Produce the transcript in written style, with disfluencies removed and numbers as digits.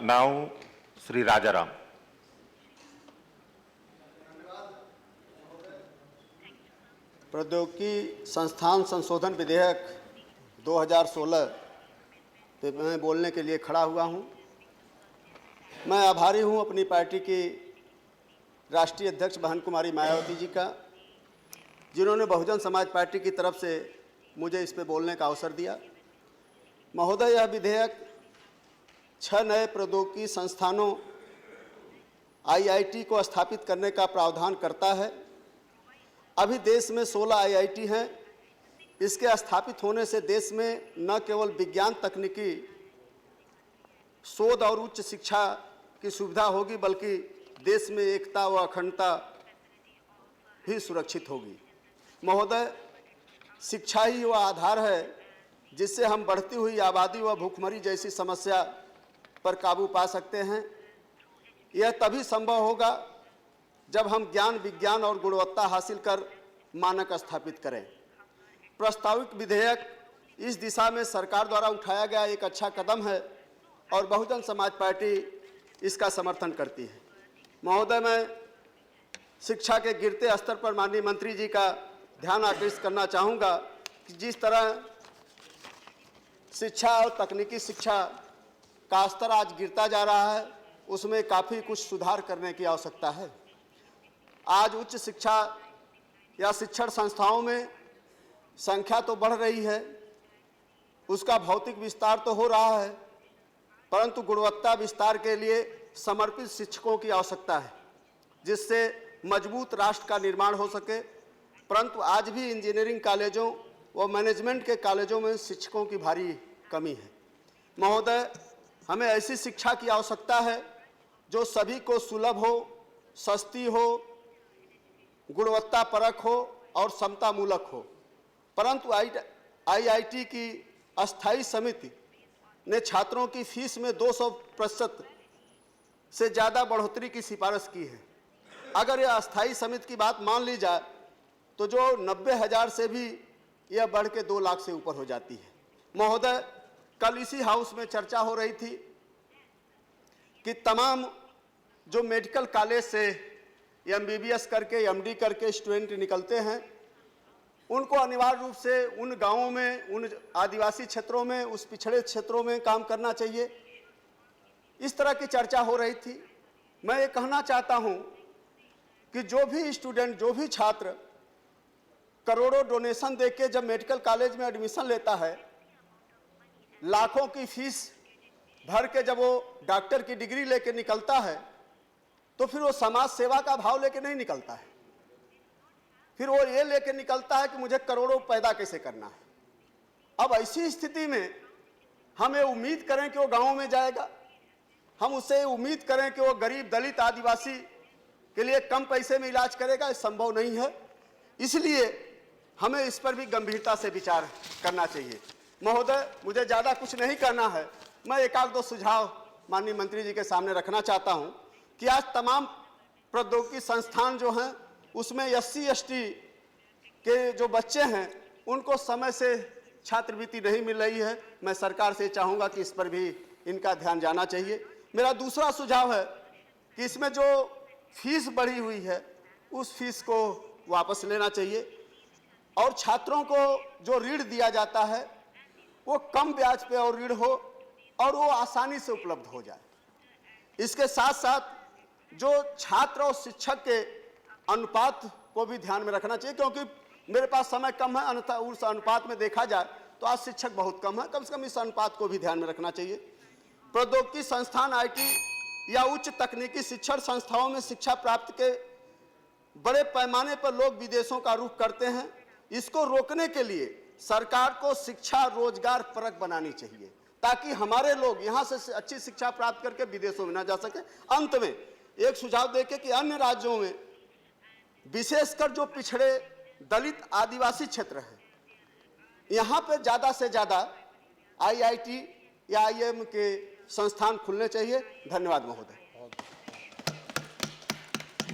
Now, Sri Rajaram. प्रौद्योगिकी संस्थान संशोधन विधेयक 2016 पे मैं बोलने के लिए खड़ा हुआ हूं। मैं आभारी हूं अपनी पार्टी की राष्ट्रीय अध्यक्ष बहन कुमारी मायावती जी का, जिन्होंने बहुजन समाज पार्टी की तरफ से मुझे इस पे बोलने का अवसर दिया। महोदय, यह विधेयक 6 नए प्रौद्योगिकी संस्थानों IIT को स्थापित करने का प्रावधान करता है। अभी देश में 16 IIT हैं। इसके स्थापित होने से देश में न केवल विज्ञान तकनीकी शोध और उच्च शिक्षा की सुविधा होगी, बल्कि देश में एकता व अखंडता भी सुरक्षित होगी। महोदय, शिक्षा ही वह आधार है जिससे हम बढ़ती हुई आबादी व भूखमरी जैसी समस्या पर काबू पा सकते हैं। यह तभी संभव होगा जब हम ज्ञान, विज्ञान और गुणवत्ता हासिल कर मानक स्थापित करें। प्रस्तावित विधेयक इस दिशा में सरकार द्वारा उठाया गया एक अच्छा कदम है और बहुजन समाज पार्टी इसका समर्थन करती है। महोदय, मैं शिक्षा के गिरते स्तर पर माननीय मंत्री जी का ध्यान आकर्षित करना चाहूँगा कि जिस तरह शिक्षा और तकनीकी शिक्षा का स्तर आज गिरता जा रहा है, उसमें काफ़ी कुछ सुधार करने की आवश्यकता है। आज उच्च शिक्षा या शिक्षण संस्थाओं में संख्या तो बढ़ रही है, उसका भौतिक विस्तार तो हो रहा है, परंतु गुणवत्ता विस्तार के लिए समर्पित शिक्षकों की आवश्यकता है, जिससे मजबूत राष्ट्र का निर्माण हो सके। परंतु आज भी इंजीनियरिंग कॉलेजों व मैनेजमेंट के कॉलेजों में शिक्षकों की भारी कमी है। महोदय, हमें ऐसी शिक्षा की आवश्यकता है जो सभी को सुलभ हो, सस्ती हो, गुणवत्ता परक हो और समतामूलक हो। परंतु IIT की अस्थायी समिति ने छात्रों की फीस में 200% से ज़्यादा बढ़ोतरी की सिफारिश की है। अगर यह अस्थायी समिति की बात मान ली जाए तो जो 90,000 से भी यह बढ़ के 2 लाख से ऊपर हो जाती है। महोदय, कल इसी हाउस में चर्चा हो रही थी कि तमाम जो मेडिकल कॉलेज से MBBS करके MD करके स्टूडेंट निकलते हैं, उनको अनिवार्य रूप से उन गांवों में, उन आदिवासी क्षेत्रों में, उस पिछड़े क्षेत्रों में काम करना चाहिए। इस तरह की चर्चा हो रही थी। मैं ये कहना चाहता हूं कि जो भी स्टूडेंट, जो भी छात्र करोड़ों डोनेशन देके जब मेडिकल कॉलेज में एडमिशन लेता है, लाखों की फीस भर के जब वो डॉक्टर की डिग्री लेके निकलता है, तो फिर वो समाज सेवा का भाव लेके नहीं निकलता है। फिर वो ये लेके निकलता है कि मुझे करोड़ों पैदा कैसे करना है। अब ऐसी स्थिति में हम ये उम्मीद करें कि वो गाँव में जाएगा, हम उससे उम्मीद करें कि वो गरीब, दलित, आदिवासी के लिए कम पैसे में इलाज करेगा, ये संभव नहीं है। इसलिए हमें इस पर भी गंभीरता से विचार करना चाहिए। महोदय, मुझे ज़्यादा कुछ नहीं करना है। मैं एक आध 2 सुझाव माननीय मंत्री जी के सामने रखना चाहता हूं कि आज तमाम प्रौद्योगिकी संस्थान जो हैं, उसमें SC ST के जो बच्चे हैं, उनको समय से छात्रवृत्ति नहीं मिल रही है। मैं सरकार से चाहूँगा कि इस पर भी इनका ध्यान जाना चाहिए। मेरा दूसरा सुझाव है कि इसमें जो फीस बढ़ी हुई है, उस फीस को वापस लेना चाहिए और छात्रों को जो ऋण दिया जाता है वो कम ब्याज पे और ऋण हो और वो आसानी से उपलब्ध हो जाए। इसके साथ साथ जो छात्र और शिक्षक के अनुपात को भी ध्यान में रखना चाहिए, क्योंकि मेरे पास समय कम है, अन्यथा उस अनुपात में देखा जाए तो आज शिक्षक बहुत कम है। कम से कम इस अनुपात को भी ध्यान में रखना चाहिए। प्रौद्योगिकी संस्थान IT या उच्च तकनीकी शिक्षण संस्थाओं में शिक्षा प्राप्त के बड़े पैमाने पर लोग विदेशों का रुख करते हैं। इसको रोकने के लिए सरकार को शिक्षा रोजगार परक बनानी चाहिए, ताकि हमारे लोग यहाँ से अच्छी शिक्षा प्राप्त करके विदेशों में ना जा सके। अंत में एक सुझाव देके कि अन्य राज्यों में, विशेषकर जो पिछड़े दलित आदिवासी क्षेत्र है, यहाँ पे ज़्यादा से ज़्यादा IIT या IIM के संस्थान खुलने चाहिए। धन्यवाद महोदय।